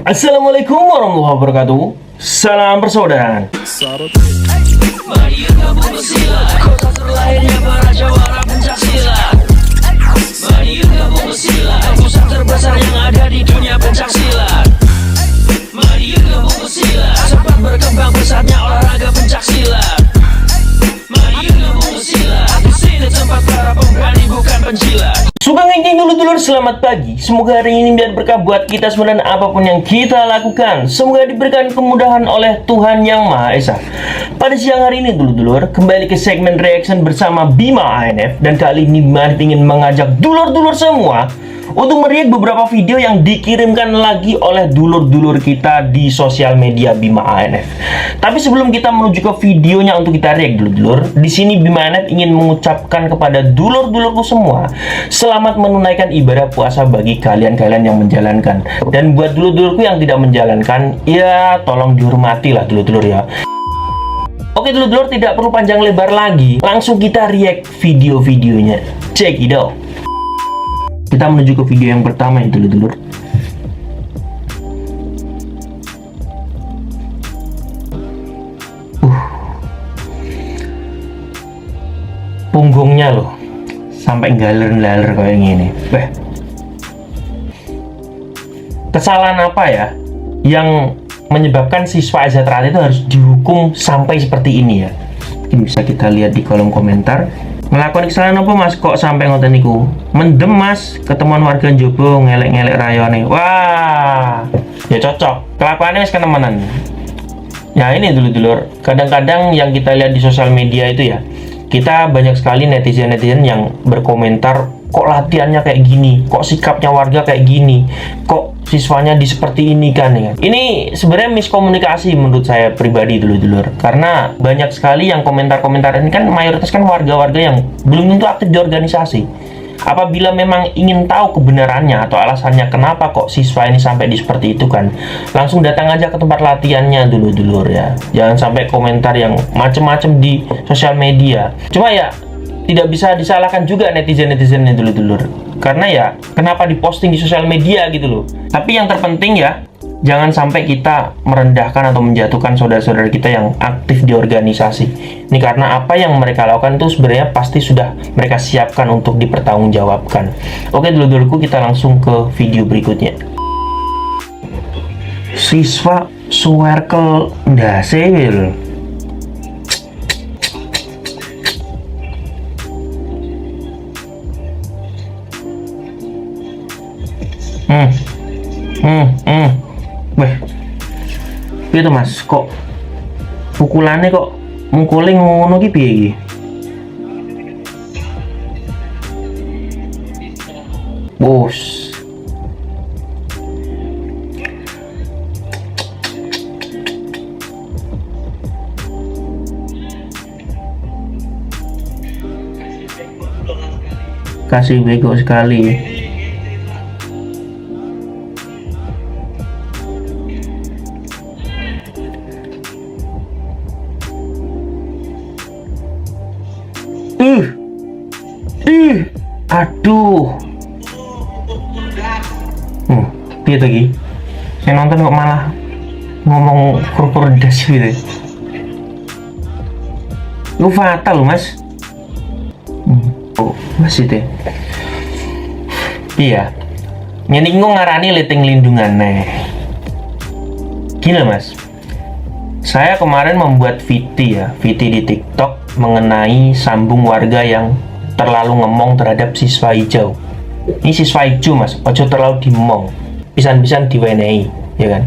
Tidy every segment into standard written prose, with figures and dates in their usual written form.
Assalamualaikum warahmatullahi wabarakatuh. Salam persaudaraan. Mari gabung bersilat, kota terlahirnya para jawara pencaksilat. Mari gabung bersilat, pusat terbesar yang ada di dunia pencaksilat. Mari gabung bersilat, cepat berkembang pesatnya olahraga pencaksilat. Mari gabung bersilat, di sini tempat para pemberani bukan penjilat. Sugeng Engking dulur-dulur, selamat pagi. Semoga hari ini menjadi berkah buat kita semua dan apapun yang kita lakukan. Semoga diberikan kemudahan oleh Tuhan Yang Maha Esa. Pada siang hari ini dulur-dulur, kembali ke segmen reaction bersama Bima ANF. Dan kali ini Bima ANF ingin mengajak dulur-dulur semua untuk melihat beberapa video yang dikirimkan lagi oleh dulur-dulur kita di sosial media Bima ANF. Tapi sebelum kita menuju ke videonya untuk kita react dulur-dulur, di sini Bima ANF ingin mengucapkan kepada dulur-dulurku semua, selamat menunaikan ibadah puasa bagi kalian-kalian yang menjalankan. Dan buat dulur-dulurku yang tidak menjalankan, ya tolong dihormati lah dulur-dulur ya. Oke dulur-dulur, tidak perlu panjang lebar lagi, langsung kita react video-videonya. Check it out. Kita menuju ke video yang pertama ya dulur-dulur. Punggungnya loh sampai galer-galer kayak gini. Kesalahan apa ya yang menyebabkan siswa Azatrat itu harus dihukum sampai seperti ini ya? Mungkin bisa kita lihat di kolom komentar. Melakukan kesalahan apa mas kok sampai ngoten niku? Mendem mas, ketemuan warga njobo ngelek-ngelek rayone. Wah, ya cocok. Kelakuannya wis kenemenan. Ya ini dulur-dulur, kadang-kadang yang kita lihat di sosial media itu ya, kita banyak sekali netizen-netizen yang berkomentar, kok latihannya kayak gini, kok sikapnya warga kayak gini, kok siswanya di seperti ini kan ya. Ini sebenarnya miskomunikasi menurut saya pribadi dulur-dulur, karena banyak sekali yang komentar-komentar ini kan mayoritas kan warga-warga yang belum tentu aktif di organisasi. Apabila memang ingin tahu kebenarannya atau alasannya kenapa kok siswa ini sampai di seperti itu kan, langsung datang aja ke tempat latihannya dulur-dulur ya. Jangan sampai komentar yang macem-macem di sosial media. Cuma ya tidak bisa disalahkan juga netizen-netizennya dulur-dulur, karena ya kenapa diposting di sosial media gitu loh. Tapi yang terpenting ya, jangan sampai kita merendahkan atau menjatuhkan saudara-saudara kita yang aktif di organisasi. Ini karena apa yang mereka lakukan itu sebenarnya pasti sudah mereka siapkan untuk dipertanggungjawabkan. Oke dulur-dulurku, kita langsung ke video berikutnya. Siswa suwerkel ndasewil. Itu mas, kok pukulannya kok mukulin ngono ki piye iki? Bos. Kasih bego sekali. Aduh. Piye to iki? Saya nonton kok malah ngomong kurkur das gitu. Lu fatal loh, Mas. Oh, Mas itu. Iya. Ngene iki ngarani liting lindungan nih. Gini Mas. Saya kemarin membuat VT di TikTok mengenai sambung warga yang terlalu ngemong terhadap siswa hijau. Ini siswa hijau mas, ojo terlalu dimong, pisan-pisan diwenehi, ya kan?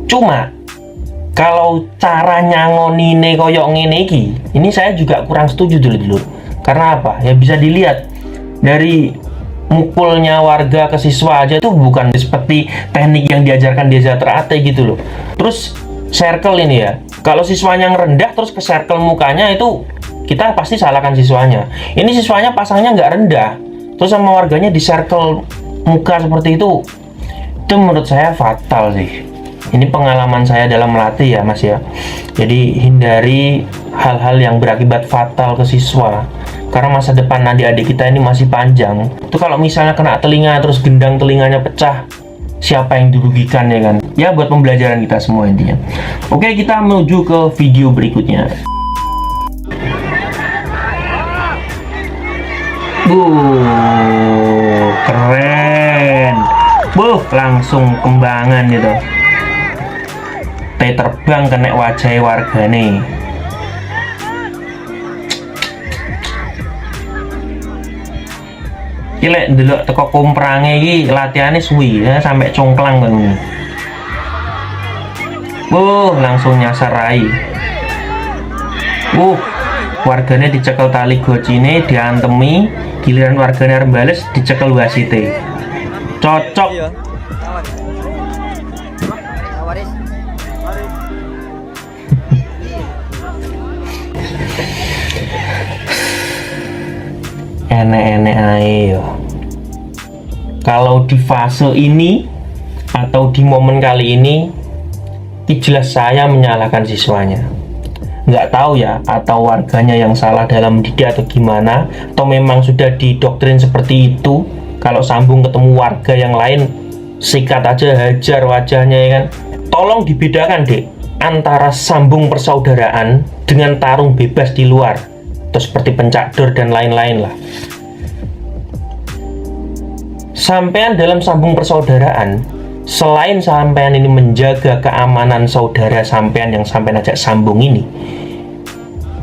Cuma kalau cara nyangonine koyok ngene iki, ini saya juga kurang setuju dulu. Karena apa? Ya bisa dilihat dari mukulnya warga ke siswa aja tuh bukan seperti teknik yang diajarkan di Azatrat gitu loh. Terus circle ini ya, kalau siswanya ngerendah terus ke circle mukanya itu kita pasti salahkan siswanya. Ini siswanya pasangnya nggak rendah, terus sama warganya di circle muka seperti itu menurut saya fatal sih. Ini pengalaman saya dalam melatih ya mas ya. Jadi hindari hal-hal yang berakibat fatal ke siswa, karena masa depan adik-adik kita ini masih panjang. Itu kalau misalnya kena telinga terus gendang telinganya pecah, siapa yang dirugikan ya kan. Ya buat pembelajaran kita semua intinya. Oke, kita menuju ke video berikutnya. Keren. Langsung kembangan gitu. Terbang kena wajah wargane. Lek ndelok teko komprange iki latihane suwi ya sampai congklang kan ini. Langsung nyasar rai. Warganya dicekel tali gocine, diantemi, giliran warganya arep bales dicekel wasite. Cocok. Enek-enek ae yo. Kalau di fase ini atau di momen kali ini, jelas saya menyalahkan siswanya. Nggak tahu ya, atau warganya yang salah dalam mendidik atau gimana, atau memang sudah didoktrin seperti itu. Kalau sambung ketemu warga yang lain, sikat aja, hajar wajahnya ya kan. Tolong dibedakan dek antara sambung persaudaraan dengan tarung bebas di luar, atau seperti pencakdor dan lain-lain lah. Sampean dalam sambung persaudaraan, selain sampean ini menjaga keamanan saudara sampean yang sampean ajak sambung ini,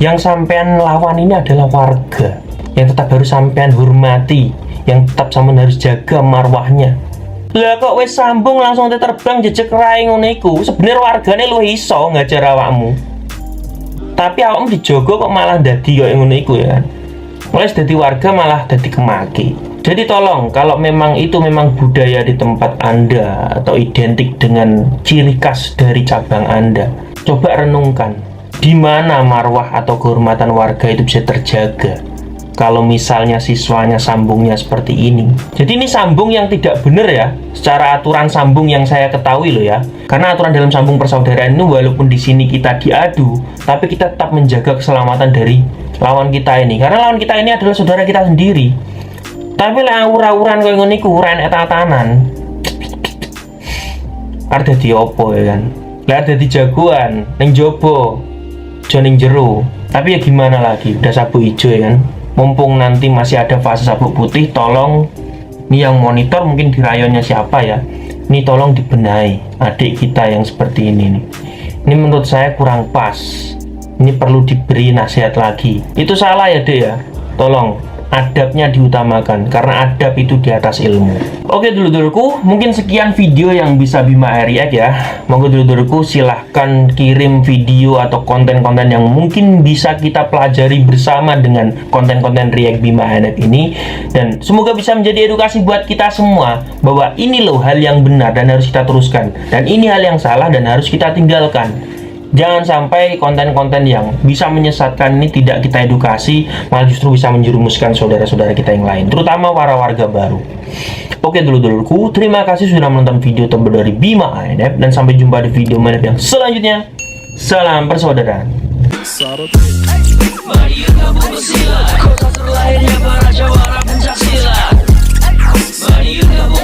yang sampean lawan ini adalah warga yang tetap harus sampean hormati, yang tetap sampean harus jaga marwahnya. Lah kok wes sambung langsung terbang jejak rai ngono iku, sebenarnya wargane luwih iso ngajar awakmu. Tapi awakmu dijogo kok malah dadi koyo ngono iku ya kan. Mulai dadi warga malah dadi kemaki. Jadi tolong, kalau memang itu memang budaya di tempat Anda atau identik dengan ciri khas dari cabang Anda, coba renungkan di mana marwah atau kehormatan warga itu bisa terjaga kalau misalnya siswanya sambungnya seperti ini. Jadi ini sambung yang tidak benar ya, secara aturan sambung yang saya ketahui loh ya. Karena aturan dalam sambung persaudaraan ini walaupun di sini kita diadu, tapi kita tetap menjaga keselamatan dari lawan kita ini. Karena lawan kita ini adalah saudara kita sendiri. Tapi lah awur-awuran koyo ngene iku ora enek tatanan. Arep dadi opo ya kan? Lah dadi jagoan ning jopo, aja ning jero. Tapi ya gimana lagi, udah sabuk hijau ya kan. Mumpung nanti masih ada fase sabuk putih, tolong ini yang monitor mungkin di rayonnya siapa ya. Ini tolong dibenahi adik kita yang seperti ini nih. Ini menurut saya kurang pas. Ini perlu diberi nasihat lagi. Itu salah ya, Dek ya. Tolong adabnya diutamakan, karena adab itu di atas ilmu. Oke dulur-dulurku, mungkin sekian video yang bisa Bima react ya. Monggo dulur-dulurku silahkan kirim video atau konten-konten yang mungkin bisa kita pelajari bersama dengan konten-konten react Bima react ini. Dan semoga bisa menjadi edukasi buat kita semua, bahwa ini loh hal yang benar dan harus kita teruskan, dan ini hal yang salah dan harus kita tinggalkan. Jangan sampai konten-konten yang bisa menyesatkan ini tidak kita edukasi, malah justru bisa menjerumuskan saudara-saudara kita yang lain, terutama para warga baru. Oke dulur-dulurku, terima kasih sudah menonton video terbaru dari Bima ANF, dan sampai jumpa di video mana yang selanjutnya. Salam persaudaraan. Mari gabung bersila, kota terlahirnya para jawara pencaksilat. Mari gabung